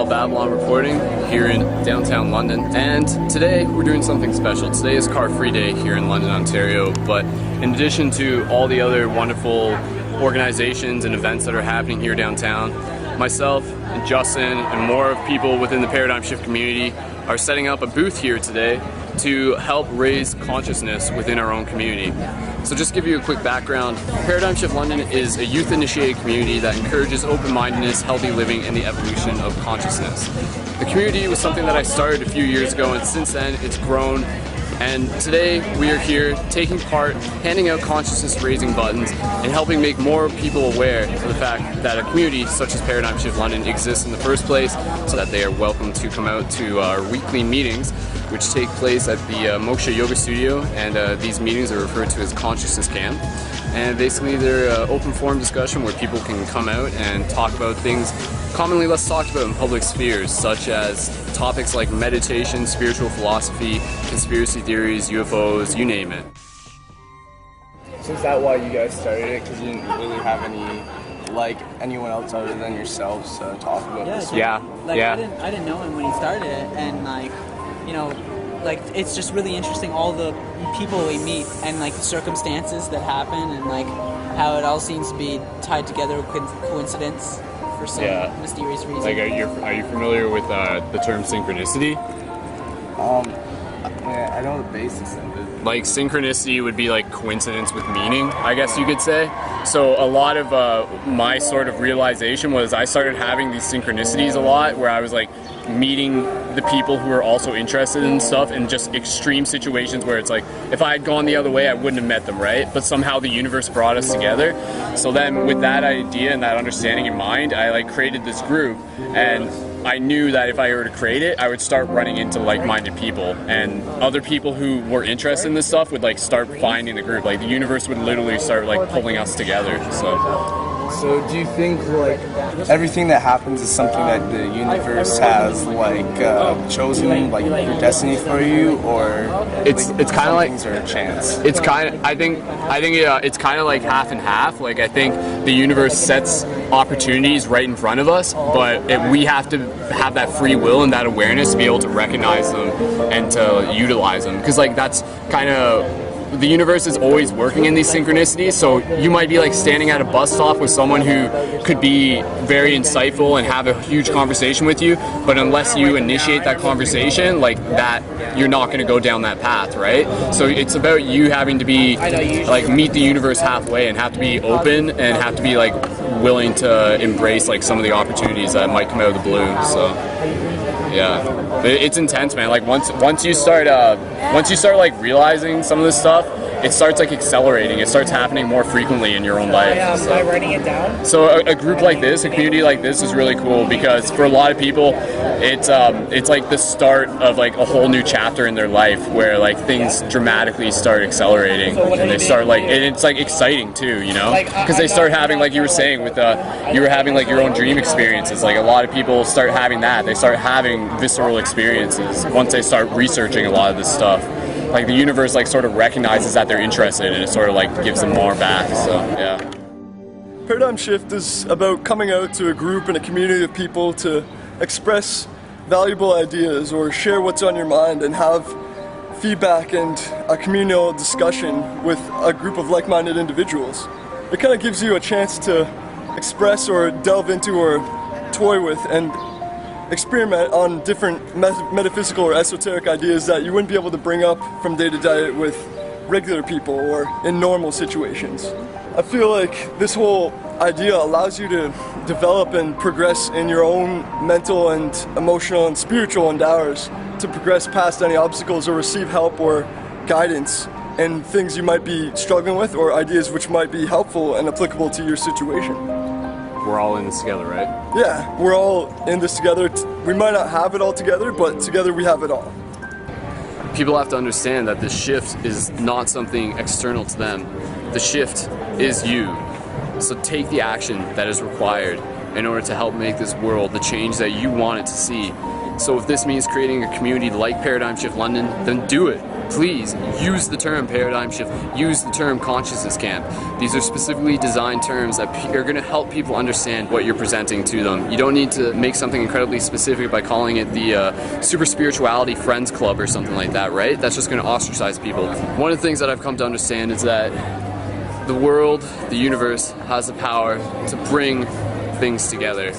Babylon reporting here in downtown London, and today we're doing something special. Today is Car Free Day here in London, Ontario, but in addition to all the other wonderful organizations and events that are happening here downtown, myself and Justin and more of people within the ParadigmShift community are setting up a booth here today to help raise consciousness within our own community. So just to give you a quick background, ParadigmShift London is a youth-initiated community that encourages open-mindedness, healthy living, and the evolution of consciousness. The community was something that I started a few years ago, and since then it's grown. And today we are here taking part, handing out consciousness-raising buttons, and helping make more people aware of the fact that a community such as ParadigmShift London exists in the first place, so that they are welcome to come out to our weekly meetings, which take place at the Moksha Yoga Studio, and these meetings are referred to as Consciousness Camp. And basically they're open forum discussion where people can come out and talk about things commonly less talked about in public spheres, such as topics like meditation, spiritual philosophy, conspiracy theories, UFOs, you name it. So is that why you guys started it? Because you didn't really have anyone else other than yourselves to talk about this? Yeah. I didn't know him when he started it, and it's just really interesting, all the people we meet and the circumstances that happen, and how it all seems to be tied together with coincidence for some mysterious reason. Are you familiar with the term synchronicity? I know the basis of it. Synchronicity would be coincidence with meaning, I guess you could say. So a lot of my sort of realization was I started having these synchronicities a lot, where I was meeting the people who are also interested in stuff in just extreme situations where it's if I had gone the other way I wouldn't have met them, right? But somehow the universe brought us together. So then with that idea and that understanding in mind, I created this group, and I knew that if I were to create it, I would start running into like-minded people, and other people who were interested in this stuff would start finding the group. The universe would literally start pulling us together. So do you think everything that happens is something that the universe has chosen, your destiny for you, or it's kind of things are a chance? It's kind of I think it's kind of half and half. I think the universe sets opportunities right in front of us, but we have to have that free will and that awareness to be able to recognize them and to utilize them, because that's kind of, the universe is always working in these synchronicities. So you might be standing at a bus stop with someone who could be very insightful and have a huge conversation with you, but unless you initiate that conversation that, you're not going to go down that path, right? So it's about you having to be meet the universe halfway, and have to be open, and have to be willing to embrace some of the opportunities that might come out of the blue. So yeah, it's intense, man. Once you start realizing some of this stuff, it starts accelerating. It starts happening more frequently in your own life. By writing it down. So a group like this, a community like this, is really cool, because for a lot of people, it's the start of a whole new chapter in their life, where things dramatically start accelerating, and they start and it's exciting too, because they start having, you were saying with you were having your own dream experiences. A lot of people start having that. They start having visceral experiences once they start researching a lot of this stuff. The universe sort of recognizes that they're interested, and it sort of gives them more back. So yeah. Paradigm Shift is about coming out to a group and a community of people to express valuable ideas or share what's on your mind, and have feedback and a communal discussion with a group of like-minded individuals. It kind of gives you a chance to express or delve into or toy with and experiment on different metaphysical or esoteric ideas that you wouldn't be able to bring up from day to day with regular people or in normal situations. I feel like this whole idea allows you to develop and progress in your own mental and emotional and spiritual endeavors, to progress past any obstacles or receive help or guidance in things you might be struggling with, or ideas which might be helpful and applicable to your situation. We're all in this together, right? Yeah, we're all in this together. We might not have it all together, but together we have it all. People have to understand that this shift is not something external to them. The shift is you. So take the action that is required in order to help make this world the change that you want it to see. So if this means creating a community like ParadigmShift London, then do it. Please use the term paradigm shift, use the term consciousness camp. These are specifically designed terms that are going to help people understand what you're presenting to them. You don't need to make something incredibly specific by calling it the Super Spirituality Friends Club or something like that, right? That's just going to ostracize people. One of the things that I've come to understand is that the world, the universe, has the power to bring things together.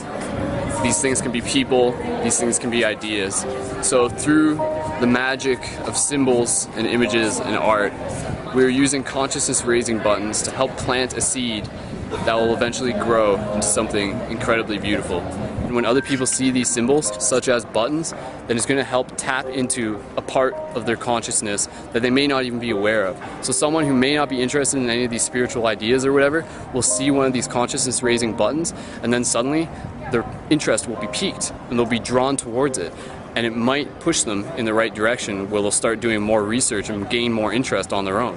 These things can be people, these things can be ideas. So through the magic of symbols and images and art, we're using consciousess raising buttons to help plant a seed that will eventually grow into something incredibly beautiful. And when other people see these symbols, such as buttons, then it's going to help tap into a part of their consciousness that they may not even be aware of. So someone who may not be interested in any of these spiritual ideas or whatever will see one of these consciousness raising buttons, and then suddenly their interest will be piqued and they'll be drawn towards it. And it might push them in the right direction where they'll start doing more research and gain more interest on their own.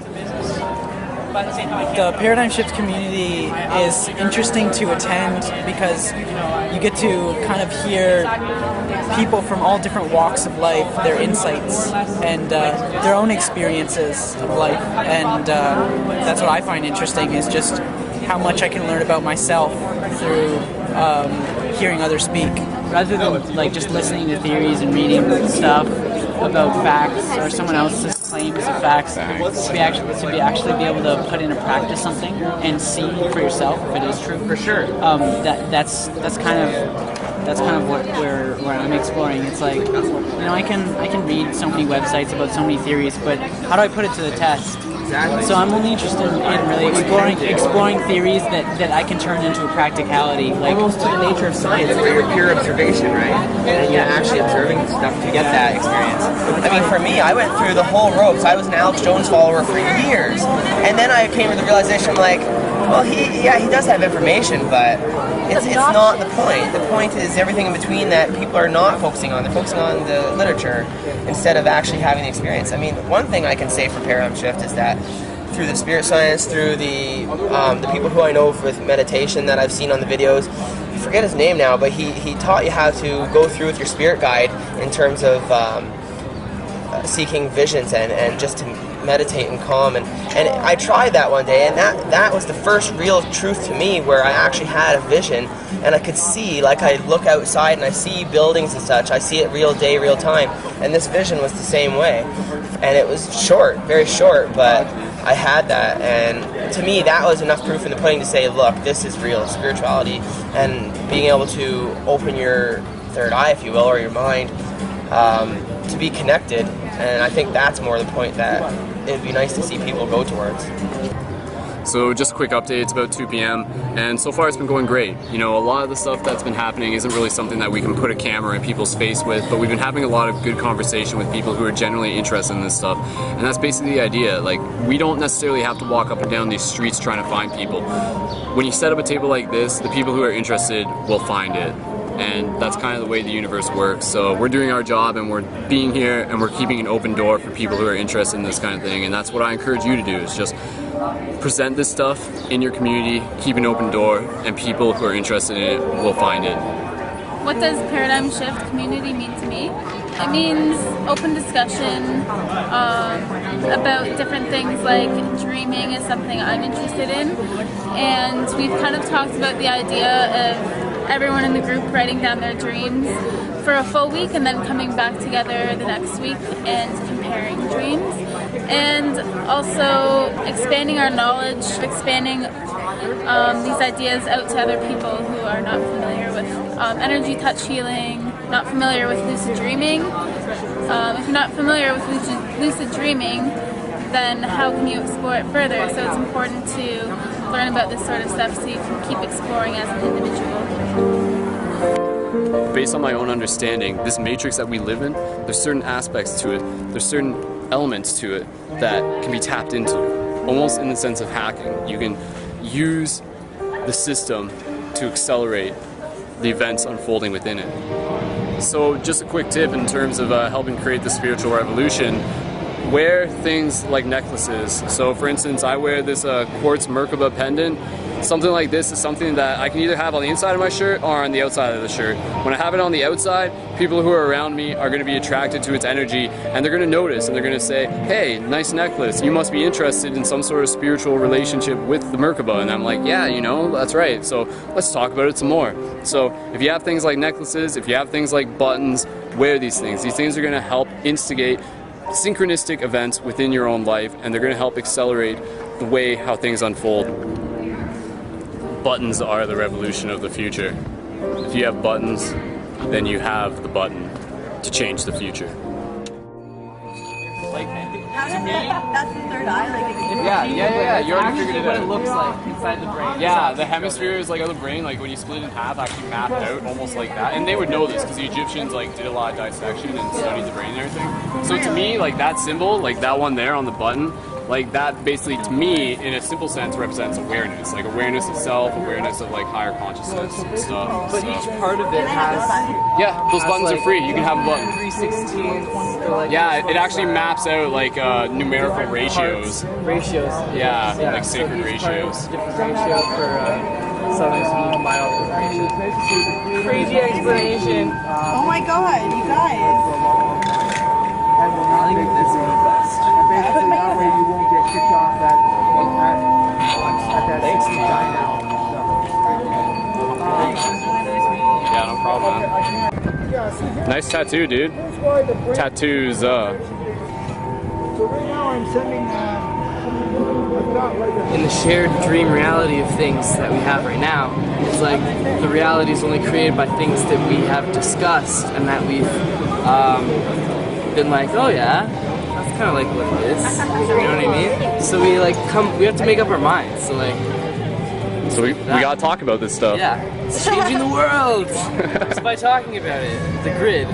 The Paradigm Shift community is interesting to attend because you get to kind of hear people from all different walks of life, their insights, and their own experiences of life. And that's what I find interesting, is just how much I can learn about myself through hearing others speak. Rather than like just listening to theories and reading stuff about facts or someone else's claims of facts, to actually be able to put into practice something and see for yourself if it is true. For sure. That's kind of where I'm exploring. It's like, I can read so many websites about so many theories, but how do I put it to the test? Exactly. So I'm only interested in really exploring theories that I can turn into a practicality, like almost to the nature of science, where you're pure observation, right? And you're actually observing stuff to get that experience. I mean, for me, I went through the whole ropes. I was an Alex Jones follower for years, and then I came to the realization, like, well, he does have information, but it's not the point. The point is everything in between that people are not focusing on. They're focusing on the literature instead of actually having the experience. I mean, one thing I can say for Paradigm Shift is that through the spirit science, through the people who I know with meditation that I've seen on the videos, I forget his name now, but he taught you how to go through with your spirit guide in terms of seeking visions and just to meditate and calm, and I tried that one day, and that was the first real truth to me, where I actually had a vision and I could see, like, I look outside and I see buildings and such, I see it real day, real time, and this vision was the same way, and it was short, very short, but I had that, and to me that was enough proof in the pudding to say, look, this is real spirituality, and being able to open your third eye, if you will, or your mind, to be connected. And I think that's more the point that it'd be nice to see people go towards. So just a quick update, it's about 2 p.m. and so far it's been going great. A lot of the stuff that's been happening isn't really something that we can put a camera in people's face with, but we've been having a lot of good conversation with people who are genuinely interested in this stuff. And that's basically the idea. Like, we don't necessarily have to walk up and down these streets trying to find people. When you set up a table like this, the people who are interested will find it. And that's kind of the way the universe works. So we're doing our job, and we're being here, and we're keeping an open door for people who are interested in this kind of thing. And that's what I encourage you to do, is just present this stuff in your community, keep an open door, and people who are interested in it will find it. What does Paradigm Shift community mean to me? It means open discussion about different things, like dreaming is something I'm interested in. And we've kind of talked about the idea of everyone in the group writing down their dreams for a full week and then coming back together the next week and comparing dreams. And also expanding our knowledge, expanding these ideas out to other people who are not familiar with energy touch healing, not familiar with lucid dreaming. If you're not familiar with lucid dreaming, then how can you explore it further? So it's important to learn about this sort of stuff so you can keep exploring as an individual. Based on my own understanding, this matrix that we live in, there's certain aspects to it, there's certain elements to it that can be tapped into, almost in the sense of hacking. You can use the system to accelerate the events unfolding within it. So just a quick tip in terms of helping create the spiritual revolution. wear things like necklaces. So for instance, I wear this quartz Merkaba pendant. Something like this is something that I can either have on the inside of my shirt or on the outside of the shirt. When I have it on the outside, people who are around me are going to be attracted to its energy, and they're going to notice, and they're going to say, hey, nice necklace, you must be interested in some sort of spiritual relationship with the Merkaba. And I'm like, yeah, you know, that's right, so let's talk about it some more. So if you have things like necklaces, if you have things like buttons, wear these things. These things are going to help instigate synchronistic events within your own life, and they're going to help accelerate the way how things unfold. Buttons are the revolution of the future. If you have buttons, then you have the button to change the future. That's the third eye, like Yeah. You already figured it what out. it looks like inside the brain. Yeah, the hemispheres like of the brain, like when you split it in half, actually mapped out almost like that. And they would know this because the Egyptians like did a lot of dissection and studied the brain and everything. So to me, like that symbol, like that one there on the button, like that basically to me, in a simple sense, represents awareness. Like awareness of self, awareness of like higher consciousness and stuff. But each part of it has Yeah, those buttons are free. You can have a button. 3/16. Like Yeah, it actually maps out like numerical ratios. Ratios. Yeah, like sacred ratios. Different ratio for something's mile ratio. Crazy explanation. oh my god, you guys. I think this is the best. Basically, that way you won't get kicked off at that 69 hour. Yeah, no problem, man. Nice tattoo, dude. Tattoos, So right now I'm sending in the shared dream reality of things that we have right now, it's like the reality is only created by things that we have discussed and that we've been like, oh yeah, that's kind of like what it is. You know what I mean? So we have to make up our minds. So we gotta talk about this stuff. yeah, it's changing the world just by talking about it. The grid,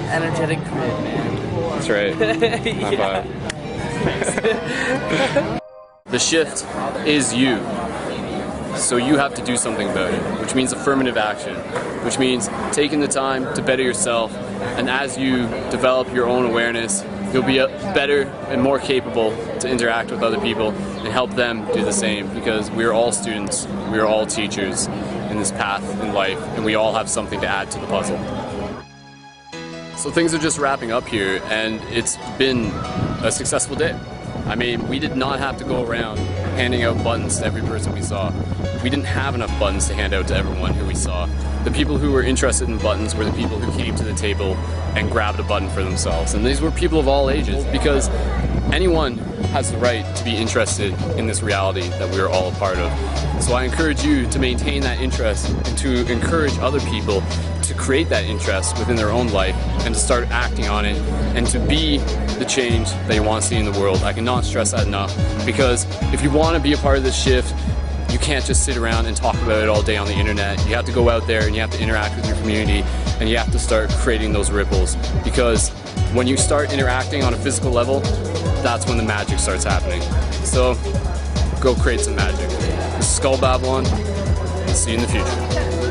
energetic grid, man. That's right. High five. The shift is you. So you have to do something about it, which means affirmative action, which means taking the time to better yourself, and as you develop your own awareness, you'll be better and more capable to interact with other people and help them do the same, because we are all students, we are all teachers in this path in life, and we all have something to add to the puzzle. So things are just wrapping up here, and it's been a successful day. I mean, we did not have to go around handing out buttons to every person we saw. We didn't have enough buttons to hand out to everyone who we saw. The people who were interested in buttons were the people who came to the table and grabbed a button for themselves. And these were people of all ages, because anyone has the right to be interested in this reality that we are all a part of. So I encourage you to maintain that interest and to encourage other people to create that interest within their own life and to start acting on it and to be the change that you want to see in the world. I cannot stress that enough, because if you want to be a part of this shift, you can't just sit around and talk about it all day on the internet. You have to go out there and you have to interact with your community, and you have to start creating those ripples, because when you start interacting on a physical level, that's when the magic starts happening. So go create some magic. This is Skull Babylon, and see you in the future.